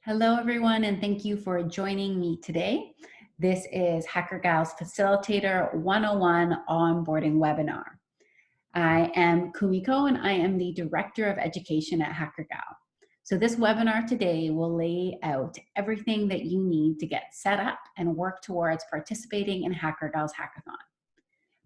Hello, everyone, and thank you for joining me today. This is HackerGal's Facilitator 101 Onboarding webinar. I am Kumiko, and I am the Director of Education at HackerGal. So this webinar today will lay out everything that you need to get set up and work towards participating in HackerGal's Hackathon.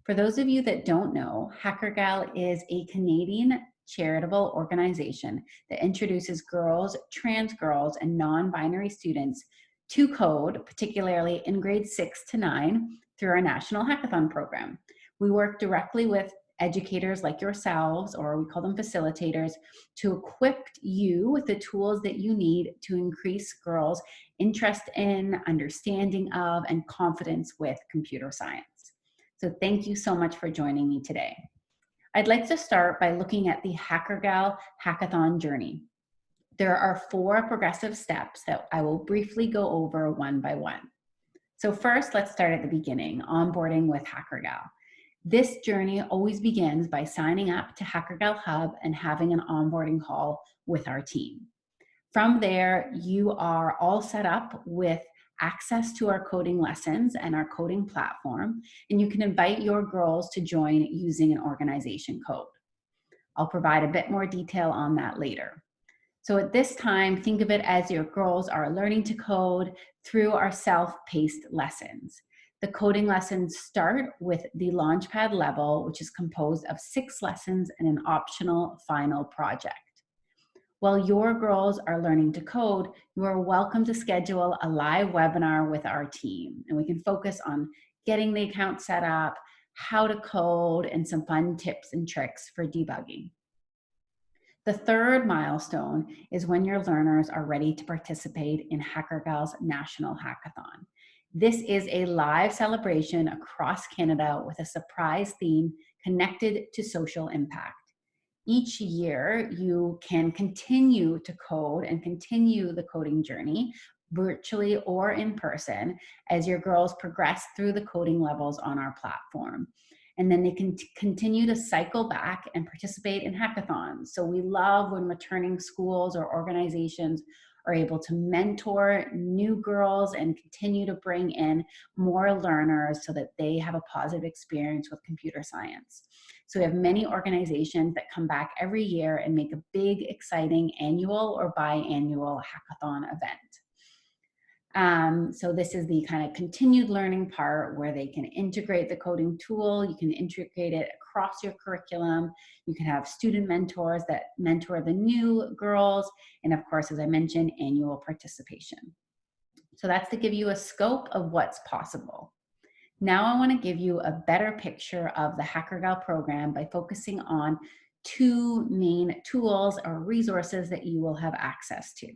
For those of you that don't know, HackerGal is a Canadian charitable organization that introduces girls, trans girls, and non-binary students to code, particularly in grades 6 to 9, through our National Hackathon program. We work directly with educators like yourselves, or we call them facilitators, to equip you with the tools that you need to increase girls' interest in, understanding of, and confidence with computer science. So thank you so much for joining me today. I'd like to start by looking at the HackerGal Hackathon journey. There are 4 progressive steps that I will briefly go over one by one. So first, let's start at the beginning, onboarding with HackerGal. This journey always begins by signing up to HackerGal Hub and having an onboarding call with our team. From there, you are all set up with access to our coding lessons and our coding platform, and you can invite your girls to join using an organization code. I'll provide a bit more detail on that later. So at this time, think of it as your girls are learning to code through our self-paced lessons. The coding lessons start with the Launchpad level, which is composed of 6 lessons and an optional final project. While your girls are learning to code, you are welcome to schedule a live webinar with our team, and we can focus on getting the account set up, how to code, and some fun tips and tricks for debugging. The third milestone is when your learners are ready to participate in HackerGal's National Hackathon. This is a live celebration across Canada with a surprise theme connected to social impact. Each year, you can continue to code and continue the coding journey virtually or in person as your girls progress through the coding levels on our platform. And then they can continue to cycle back and participate in hackathons. So we love when returning schools or organizations are able to mentor new girls and continue to bring in more learners so that they have a positive experience with computer science. So we have many organizations that come back every year and make a big, exciting annual or biannual hackathon event. So this is the kind of continued learning part where they can integrate the coding tool. You can integrate it across your curriculum. You can have student mentors that mentor the new girls. And of course, as I mentioned, annual participation. So that's to give you a scope of what's possible. Now I want to give you a better picture of the HackerGal program by focusing on 2 main tools or resources that you will have access to.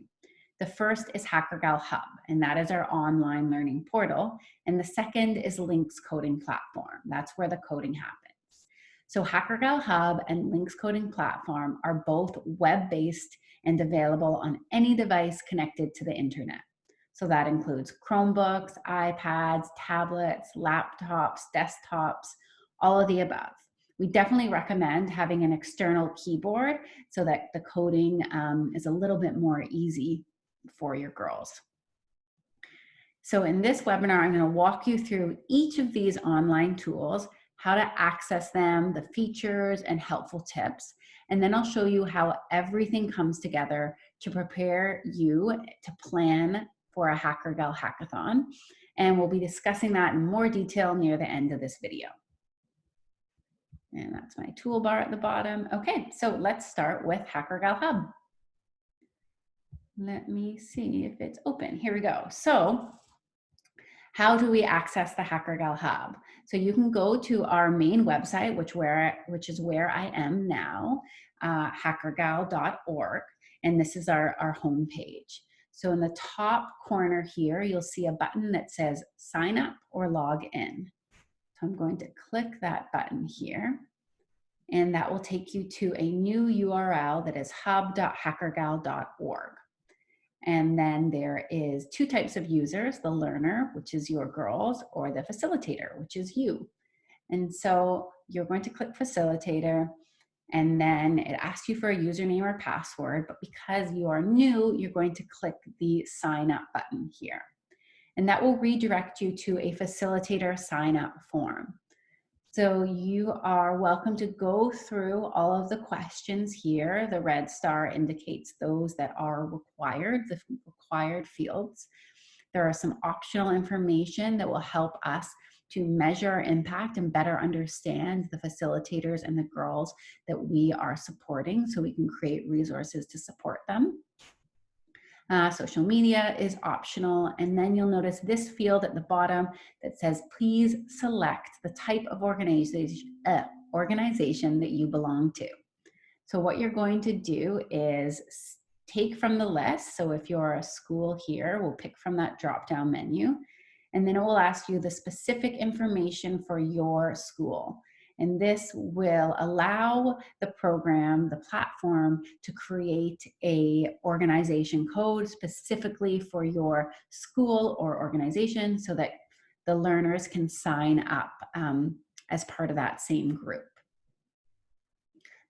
The first is HackerGal Hub, and that is our online learning portal. And the second is Lynx coding platform. That's where the coding happens. So HackerGal Hub and Lynx coding platform are both web-based and available on any device connected to the internet. So that includes Chromebooks, iPads, tablets, laptops, desktops, all of the above. We definitely recommend having an external keyboard so that the coding is a little bit more easy for your girls. So in this webinar, I'm going to walk you through each of these online tools, how to access them, the features and helpful tips. And then I'll show you how everything comes together to prepare you to plan for a HackerGal Hackathon. And we'll be discussing that in more detail near the end of this video. And that's my toolbar at the bottom. Okay, so let's start with HackerGal Hub. Let me see if it's open. Here we go. So how do we access the HackerGal Hub? So you can go to our main website, which is where I am now, hackergal.org, and this is our homepage. So in the top corner here, you'll see a button that says sign up or log in. So I'm going to click that button here, and that will take you to a new URL that is hub.hackergal.org. And then there is 2 types of users, the learner, which is your girls, or the facilitator, which is you. And so you're going to click facilitator, and then it asks you for a username or password, but because you are new, you're going to click the sign up button here. And that will redirect you to a facilitator sign up form. So you are welcome to go through all of the questions here. The red star indicates those that are required, the required fields. There are some optional information that will help us to measure impact and better understand the facilitators and the girls that we are supporting so we can create resources to support them. Social media is optional, and then you'll notice this field at the bottom that says, please select the type of organization that you belong to. So what you're going to do is take from the list. So if you're a school here, we'll pick from that drop-down menu, and then it will ask you the specific information for your school. And this will allow the program, the platform, to create a organization code specifically for your school or organization so that the learners can sign up as part of that same group.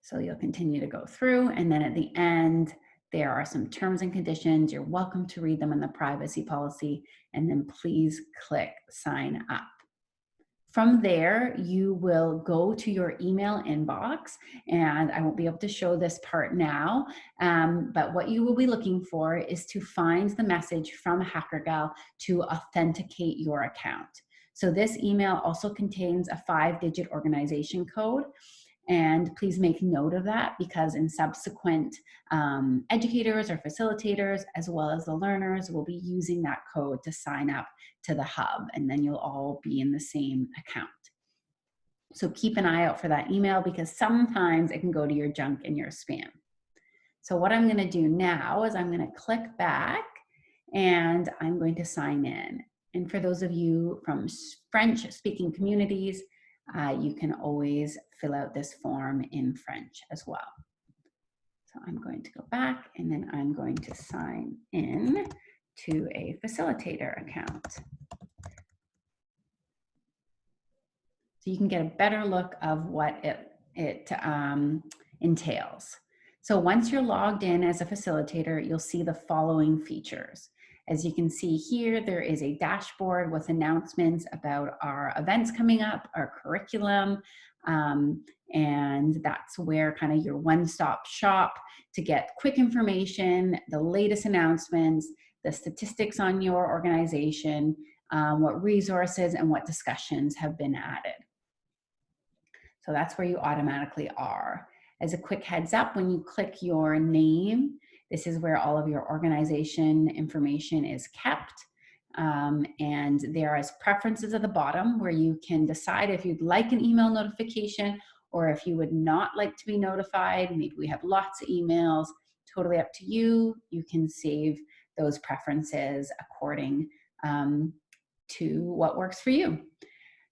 So you'll continue to go through, and then at the end, there are some terms and conditions. You're welcome to read them in the privacy policy, and then please click sign up. From there, you will go to your email inbox, and I won't be able to show this part now, but what you will be looking for is to find the message from HackerGal to authenticate your account. So this email also contains a 5-digit organization code. And please make note of that, because in subsequent educators or facilitators, as well as the learners, will be using that code to sign up to the hub, and then you'll all be in the same account. So keep an eye out for that email, because sometimes it can go to your junk and your spam. So what I'm going to do now is I'm going to click back and I'm going to sign in. And for those of you from French-speaking communities, you can always fill out this form in French as well. So I'm going to go back, and then I'm going to sign in to a facilitator account. So you can get a better look of what it entails. So once you're logged in as a facilitator, you'll see the following features. As you can see here, there is a dashboard with announcements about our events coming up, our curriculum, and that's where kind of your one-stop shop to get quick information, the latest announcements, the statistics on your organization, what resources and what discussions have been added. So that's where you automatically are. As a quick heads up, when you click your name, this is where all of your organization information is kept. And there is preferences at the bottom where you can decide if you'd like an email notification or if you would not like to be notified. Maybe we have lots of emails, totally up to you. You can save those preferences according to what works for you.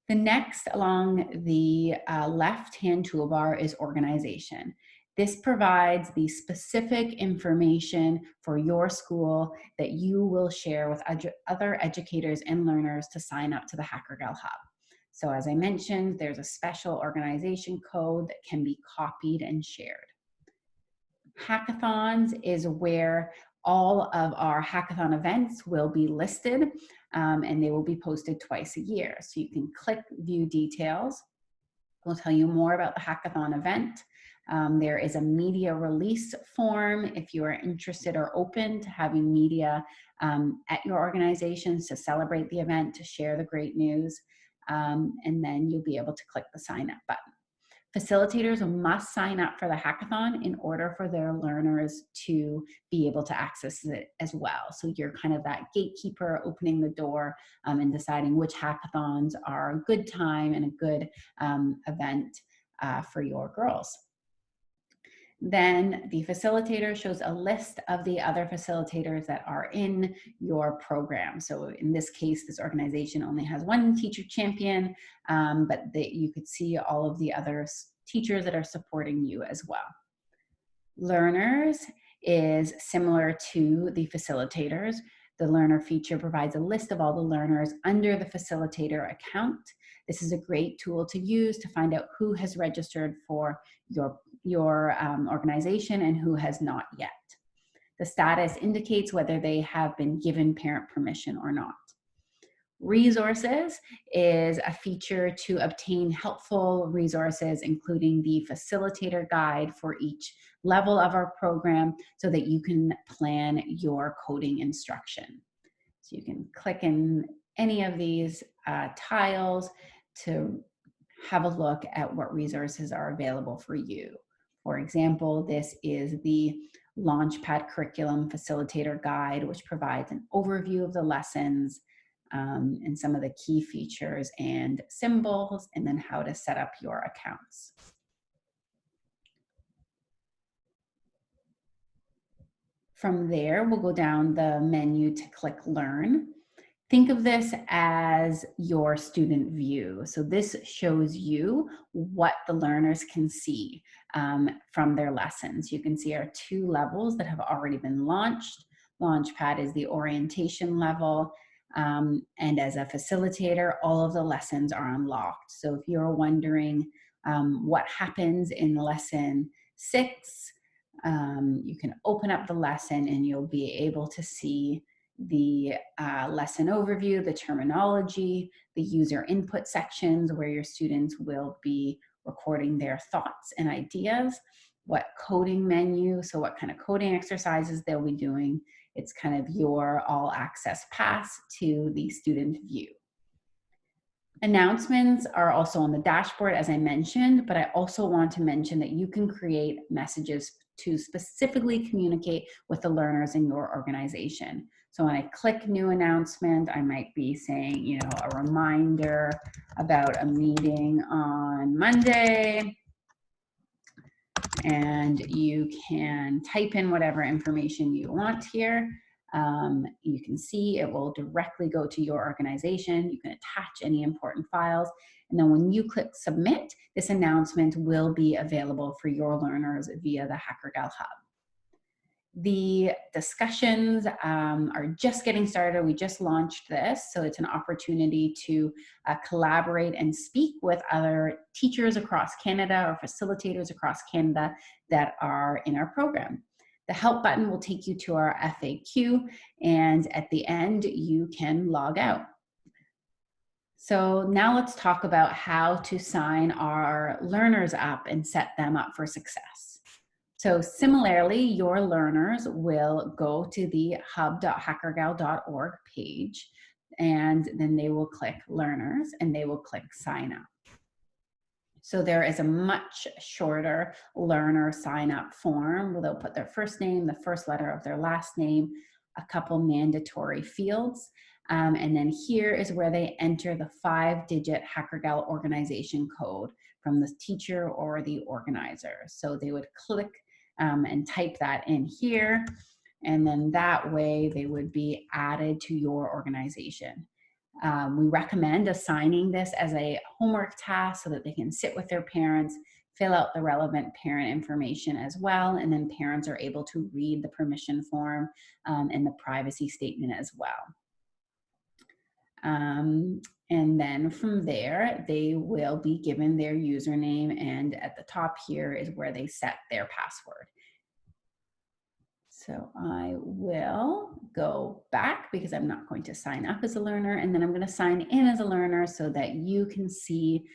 The next along the left-hand toolbar is organization. This provides the specific information for your school that you will share with other educators and learners to sign up to the HackerGal Hub. So as I mentioned, there's a special organization code that can be copied and shared. Hackathons is where all of our hackathon events will be listed, and they will be posted twice a year. So you can click view details. We'll tell you more about the hackathon event. There is a media release form if you are interested or open to having media at your organizations to celebrate the event, to share the great news, and then you'll be able to click the sign up button. Facilitators must sign up for the hackathon in order for their learners to be able to access it as well. So you're kind of that gatekeeper opening the door and deciding which hackathons are a good time and a good event for your girls. Then the facilitator shows a list of the other facilitators that are in your program. So in this case, this organization only has one teacher champion, but you could see all of the other teachers that are supporting you as well. Learners is similar to the facilitators. The learner feature provides a list of all the learners under the facilitator account. This is a great tool to use to find out who has registered for your organization and who has not yet. The status indicates whether they have been given parent permission or not. Resources is a feature to obtain helpful resources, including the facilitator guide for each level of our program so that you can plan your coding instruction. So you can click in any of these tiles to have a look at what resources are available for you. For example, this is the Launchpad Curriculum Facilitator Guide, which provides an overview of the lessons and some of the key features and symbols, and then how to set up your accounts. From there, we'll go down the menu to click Learn. Think of this as your student view. So this shows you what the learners can see from their lessons. You can see our 2 levels that have already been launched. Launchpad is the orientation level. And as a facilitator, all of the lessons are unlocked. So if you're wondering what happens in lesson 6, you can open up the lesson and you'll be able to see the lesson overview, the terminology, the user input sections where your students will be recording their thoughts and ideas, what coding menu, so what kind of coding exercises they'll be doing. It's kind of your all access pass to the student view. Announcements are also on the dashboard, as I mentioned, but I also want to mention that you can create messages to specifically communicate with the learners in your organization. So when I click new announcement, I might be saying, you know, a reminder about a meeting on Monday. And you can type in whatever information you want here. You can see it will directly go to your organization. You can attach any important files. And then when you click submit, this announcement will be available for your learners via the HackerGal Hub. The discussions are just getting started. We just launched this, so it's an opportunity to collaborate and speak with other teachers across Canada or facilitators across Canada that are in our program. The help button will take you to our FAQ, and at the end, you can log out. So now let's talk about how to sign our learners up and set them up for success. So similarly, your learners will go to the hub.hackergal.org page, and then they will click Learners, and they will click Sign Up. So there is a much shorter learner sign up form where they'll put their first name, the first letter of their last name, a couple mandatory fields, and then here is where they enter the 5-digit HackerGal organization code from the teacher or the organizer. So they would click and type that in here, and then that way they would be added to your organization. We recommend assigning this as a homework task so that they can sit with their parents, fill out the relevant parent information as well, and then parents are able to read the permission form and the privacy statement as well. And then from there, they will be given their username, and at the top here is where they set their password. So I will go back because I'm not going to sign up as a learner, and then I'm going to sign in as a learner so that you can see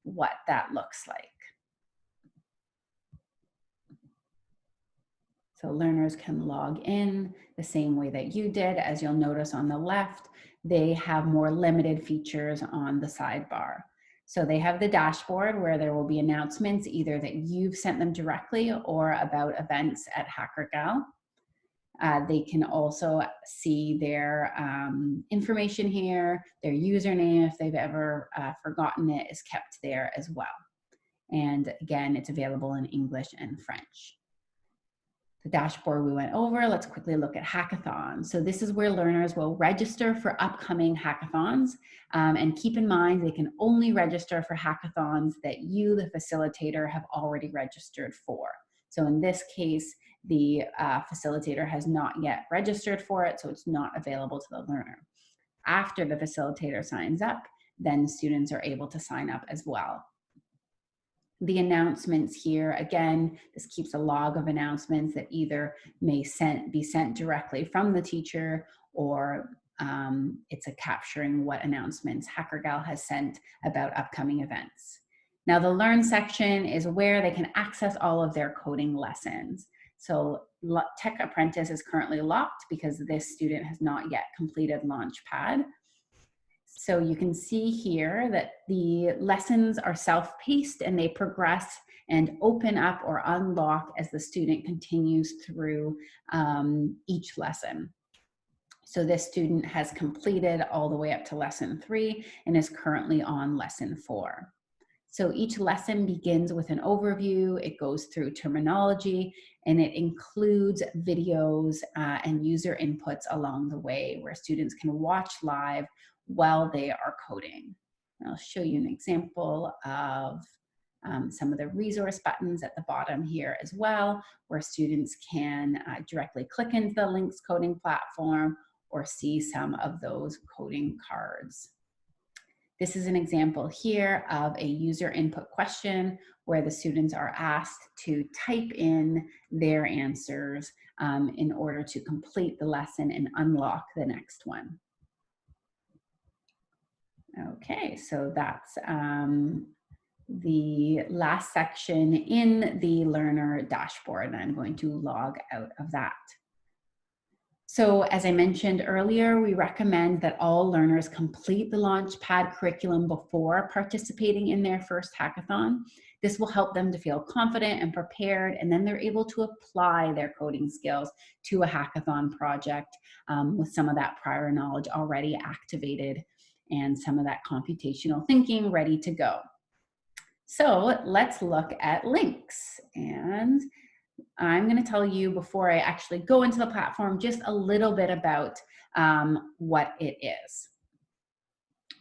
what that looks like. So learners can log in the same way that you did. As you'll notice on the left, they have more limited features on the sidebar. So they have the dashboard where there will be announcements either that you've sent them directly or about events at HackerGal. They can also see their information here, their username, if they've ever forgotten it, is kept there as well. And again, it's available in English and French. The dashboard we went over, let's quickly look at hackathons. So this is where learners will register for upcoming hackathons. And keep in mind, they can only register for hackathons that you, the facilitator, have already registered for. So in this case, the facilitator has not yet registered for it, so it's not available to the learner. After the facilitator signs up, then students are able to sign up as well. The announcements here, again, this keeps a log of announcements that either may be sent directly from the teacher, or it's a capturing what announcements HackerGal has sent about upcoming events. Now the Learn section is where they can access all of their coding lessons. So Tech Apprentice is currently locked because this student has not yet completed Launchpad. So you can see here that the lessons are self-paced and they progress and open up or unlock as the student continues through each lesson. So this student has completed all the way up to lesson 3 and is currently on lesson 4. So each lesson begins with an overview, it goes through terminology, and it includes videos and user inputs along the way where students can watch live while they are coding. I'll show you an example of some of the resource buttons at the bottom here as well, where students can directly click into the Lynx coding platform or see some of those coding cards. This is an example here of a user input question where the students are asked to type in their answers in order to complete the lesson and unlock the next one. Okay, so that's the last section in the learner dashboard, and I'm going to log out of that. So as I mentioned earlier, we recommend that all learners complete the Launchpad curriculum before participating in their first hackathon. This will help them to feel confident and prepared, and then they're able to apply their coding skills to a hackathon project with some of that prior knowledge already activated and some of that computational thinking ready to go. So let's look at Lynx, and I'm going to tell you before I actually go into the platform just a little bit about what it is.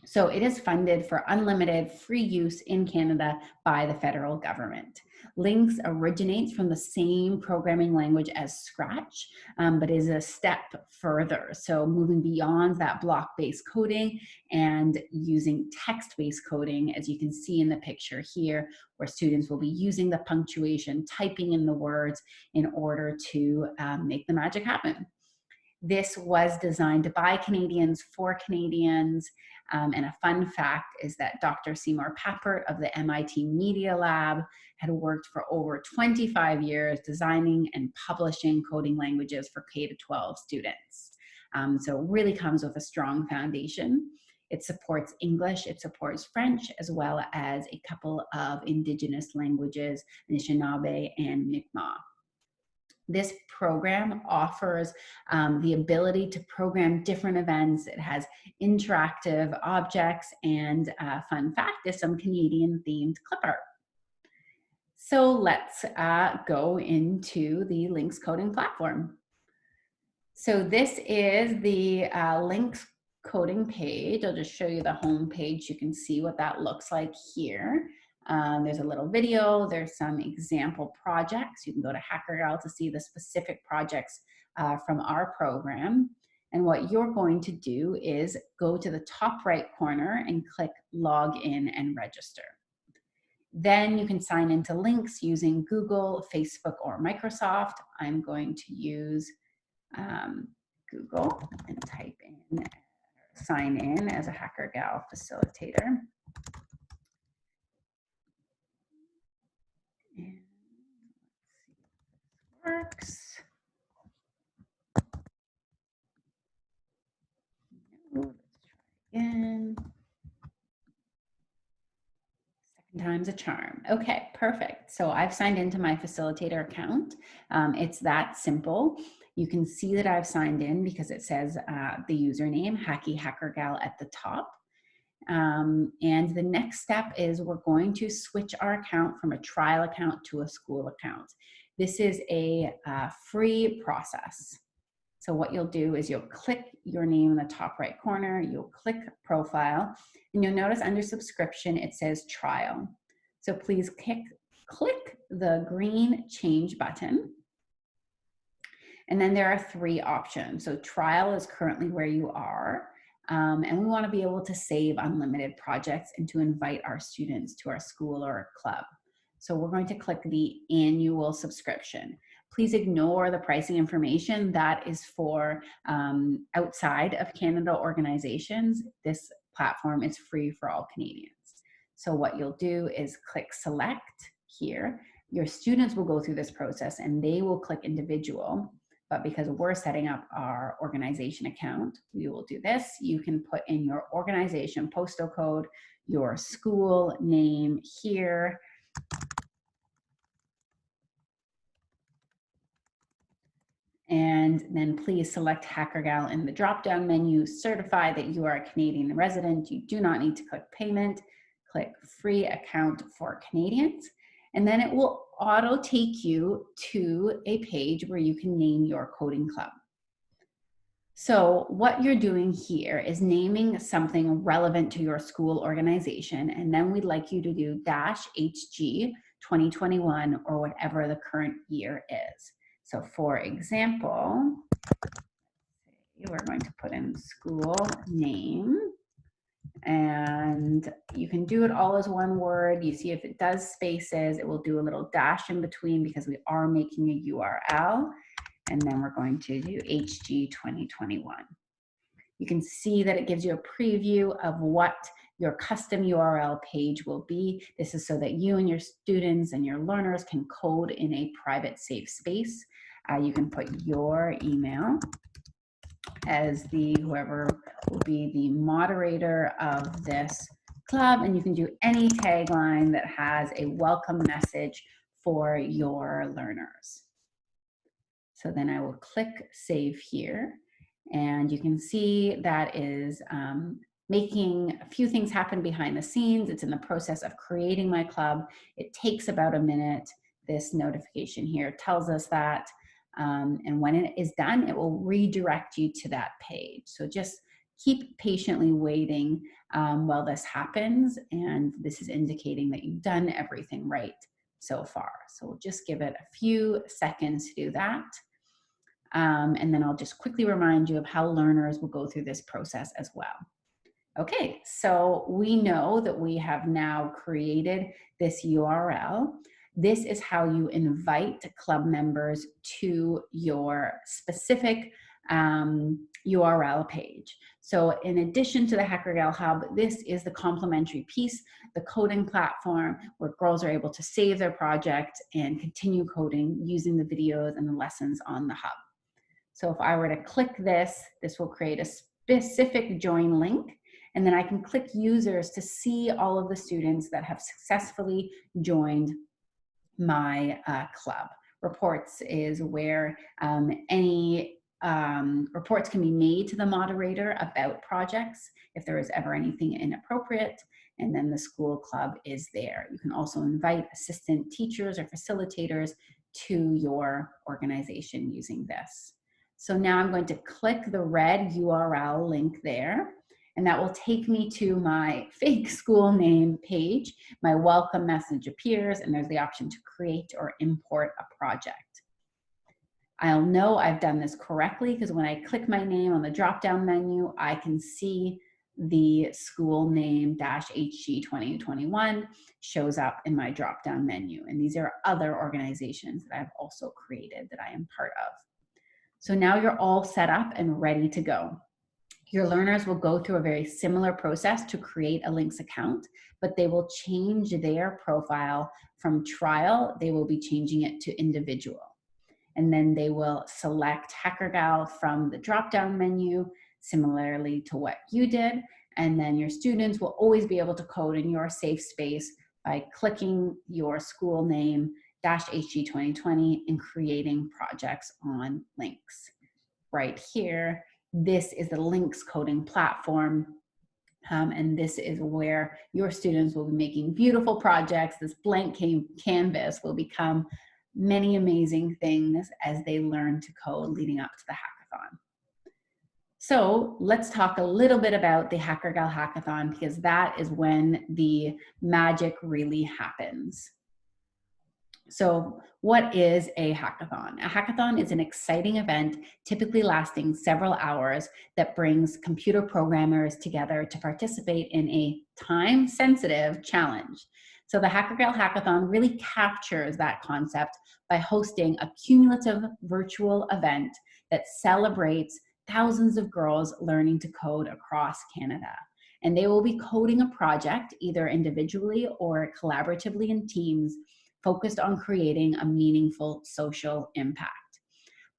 So it is funded for unlimited free use in Canada by the federal government. Lynx originates from the same programming language as Scratch, but is a step further. So moving beyond that block-based coding and using text-based coding, as you can see in the picture here, where students will be using the punctuation, typing in the words in order to make the magic happen. This was designed by Canadians for Canadians. And a fun fact is that Dr. Seymour Papert of the MIT Media Lab had worked for over 25 years designing and publishing coding languages for K-12 students. So it really comes with a strong foundation. It supports English, it supports French, as well as a couple of indigenous languages, Anishinaabe and Mi'kmaq. This program offers the ability to program different events. It has interactive objects, and fun fact is some Canadian themed clip art. So let's go into the Lynx coding platform. So this is the Lynx coding page. I'll just show you the home page. You can see what that looks like here. There's a little video, there's some example projects. You can go to HackerGal to see the specific projects from our program. And what you're going to do is go to the top right corner and click Log In and Register. Then you can sign into Lynx using Google, Facebook, or Microsoft. I'm going to use Google and type in, sign in as a HackerGal facilitator. And let's see if this works. No, let's try again. Second time's a charm. Okay, perfect. So I've signed into my facilitator account. It's that simple. You can see that I've signed in because it says the username, HackerGal, at the top. And the next step is we're going to switch our account from a trial account to a school account. This is a free process. So what you'll do is you'll click your name in the top right corner, you'll click profile, and you'll notice under subscription it says trial. So please click the green change button. And then there are 3 options. So trial is currently where you are. And we want to be able to save unlimited projects and to invite our students to our school or club. So we're going to click the annual subscription. Please ignore the pricing information. That is for outside of Canada organizations. This platform is free for all Canadians. So what you'll do is click select here. Your students will go through this process and they will click individual. But because we're setting up our organization account, we will do this. You can put in your organization postal code, your school name here. And then please select HackerGal in the drop-down menu. Certify that you are a Canadian resident. You do not need to click payment. Click free account for Canadians. And then it will auto take you to a page where you can name your coding club. So what you're doing here is naming something relevant to your school organization, and then we'd like you to do -HG 2021 or whatever the current year is. So for example, we're going to put in school name, and you can do it all as one word. You see if it does spaces, it will do a little dash in between because we are making a URL. And then we're going to do HG 2021. You can see that it gives you a preview of what your custom URL page will be. This is so that you and your students and your learners can code in a private, safe space. You can put your email as whoever will be the moderator of this club, and you can do any tagline that has a welcome message for your learners. So then I will click save here, and you can see that is making a few things happen behind the scenes. It's in the process of creating my club. It takes about a minute. This notification here tells us that. And when it is done, it will redirect you to that page. So just keep patiently waiting while this happens. And this is indicating that you've done everything right so far. So we'll just give it a few seconds to do that. And then I'll just quickly remind you of how learners will go through this process as well. Okay, so we know that we have now created this URL. This is how you invite club members to your specific URL page. So in addition to the HackerGal Hub, this is the complementary piece, the coding platform where girls are able to save their project and continue coding using the videos and the lessons on the hub. So if I were to click this, this will create a specific join link, and then I can click users to see all of the students that have successfully joined my club. Reports is where any reports can be made to the moderator about projects if there is ever anything inappropriate, and then the school club is there. You can also invite assistant teachers or facilitators to your organization using this. So now I'm going to click the red URL link there, and that will take me to my fake school name page. My welcome message appears, and there's the option to create or import a project. I'll know I've done this correctly because when I click my name on the drop-down menu, I can see the school name -HG 2021 shows up in my drop-down menu. And these are other organizations that I've also created that I am part of. So now you're all set up and ready to go. Your learners will go through a very similar process to create a Lynx account, but they will change their profile from trial. They will be changing it to individual. And then they will select HackerGal from the drop-down menu, similarly to what you did. And then your students will always be able to code in your safe space by clicking your school name -HG 2020 and creating projects on Lynx. Right here, this is the Lynx coding platform. And this is where your students will be making beautiful projects. This blank canvas will become many amazing things as they learn to code leading up to the hackathon. So let's talk a little bit about the HackerGal Hackathon, because that is when the magic really happens. So what is a hackathon? A hackathon is an exciting event, typically lasting several hours, that brings computer programmers together to participate in a time-sensitive challenge. So the HackerGal Hackathon really captures that concept by hosting a cumulative virtual event that celebrates thousands of girls learning to code across Canada. And they will be coding a project either individually or collaboratively in teams, focused on creating a meaningful social impact.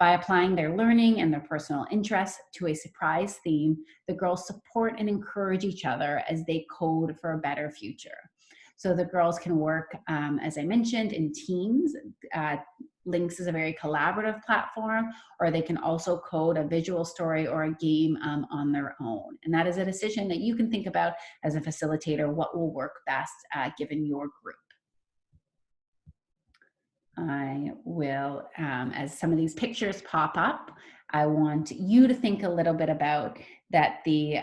By applying their learning and their personal interests to a surprise theme, the girls support and encourage each other as they code for a better future. So the girls can work, as I mentioned, in teams. Lynx is a very collaborative platform, or they can also code a visual story or a game on their own. And that is a decision that you can think about as a facilitator, what will work best given your group. I will, as some of these pictures pop up, I want you to think a little bit about that the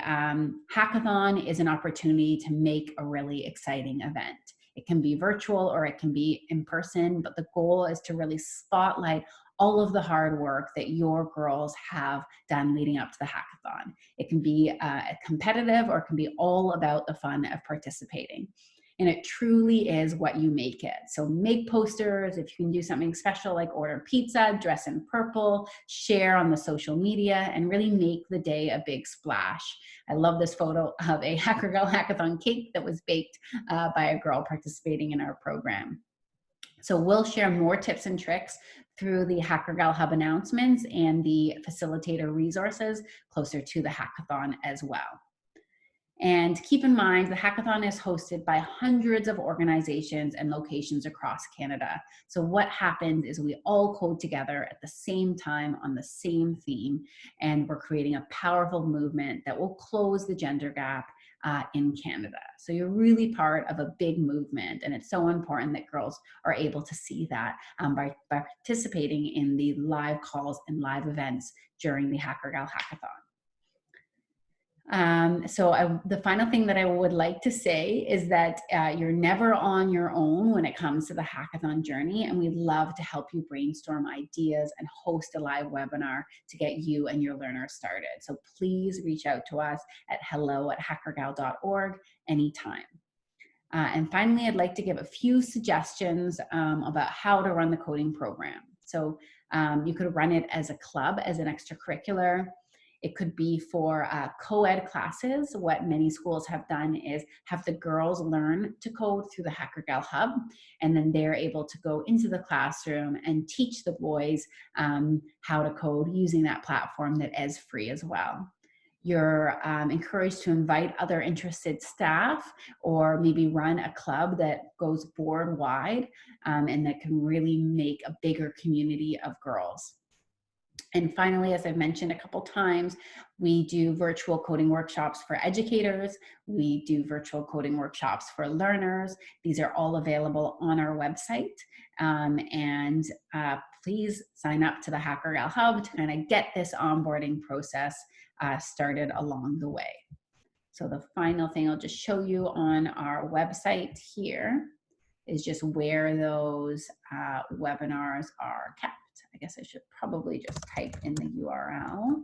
hackathon is an opportunity to make a really exciting event. It can be virtual or it can be in person, but the goal is to really spotlight all of the hard work that your girls have done leading up to the hackathon. It can be competitive or it can be all about the fun of participating. And it truly is what you make it. So make posters. If you can do something special like order pizza, dress in purple, share on the social media, and really make the day a big splash. I love this photo of a HackerGal Hackathon cake that was baked by a girl participating in our program. So we'll share more tips and tricks through the HackerGal Hub announcements and the facilitator resources closer to the hackathon as well. And keep in mind, the hackathon is hosted by hundreds of organizations and locations across Canada. So what happens is we all code together at the same time on the same theme, and we're creating a powerful movement that will close the gender gap in Canada. So you're really part of a big movement, and it's so important that girls are able to see that by participating in the live calls and live events during the HackerGal Hackathon. The final thing that I would like to say is that you're never on your own when it comes to the hackathon journey, and we'd love to help you brainstorm ideas and host a live webinar to get you and your learners started. So please reach out to us at hello@hackergal.org anytime. And finally, I'd like to give a few suggestions about how to run the coding program. So you could run it as a club, as an extracurricular. It could be for co-ed classes. What many schools have done is have the girls learn to code through the HackerGal Hub, and then they're able to go into the classroom and teach the boys how to code using that platform that is free as well. You're encouraged to invite other interested staff, or maybe run a club that goes board wide and that can really make a bigger community of girls. And finally, as I've mentioned a couple times, we do virtual coding workshops for educators. We do virtual coding workshops for learners. These are all available on our website. Please sign up to the HackerGal Hub to kind of get this onboarding process started along the way. So the final thing I'll just show you on our website here is just where those webinars are kept. I guess I should probably just type in the URL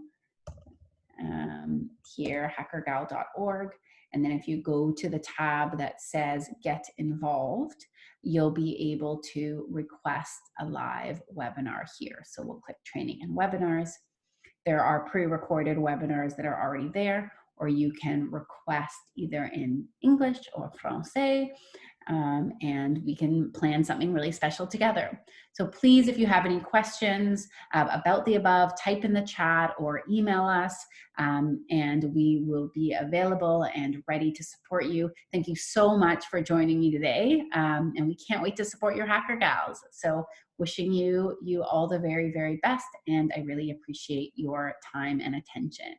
here, hackergal.org. And then if you go to the tab that says Get Involved, you'll be able to request a live webinar here. So we'll click Training and Webinars. There are pre-recorded webinars that are already there, or you can request either in English or Francais, and we can plan something really special together. So please, if you have any questions about the above, type in the chat or email us, and we will be available and ready to support you. Thank you so much for joining me today, and we can't wait to support your Hacker Gals. So wishing you all the very, very best, and I really appreciate your time and attention.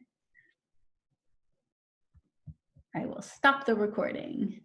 I will stop the recording.